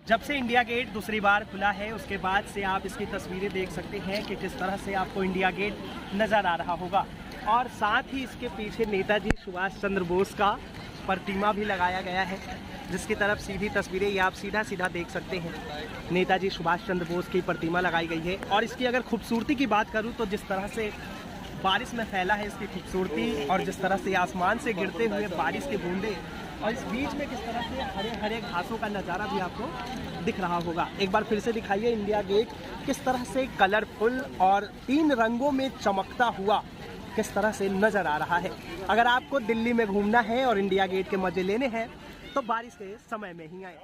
जब से India gate दूसरी बार खुला है उसके बाद से आप इसकी तस्वीरें देख सकते हैं कि किस तरह से आपको इंडिया गेट नज़र आ रहा होगा। और साथ ही इसके पीछे नेताजी सुभाष चंद्र बोस का प्रतिमा भी लगाया गया है, जिसकी तरफ सीधी तस्वीरें ये आप सीधा देख सकते हैं। नेताजी सुभाष चंद्र बोस की प्रतिमा लगाई गई है। और इसकी अगर खूबसूरती की बात करूँ तो जिस तरह से बारिश में फैला है इसकी खूबसूरती, और जिस तरह से आसमान से गिरते हुए बारिश के बूंदे, और इस बीच में किस तरह से हरे हरे घासों का नज़ारा भी आपको दिख रहा होगा। एक बार फिर से दिखाइए इंडिया गेट किस तरह से कलरफुल और 3 रंगों में चमकता हुआ किस तरह से नज़र आ रहा है। अगर आपको दिल्ली में घूमना है और इंडिया गेट के मज़े लेने हैं तो बारिश के समय में ही आए।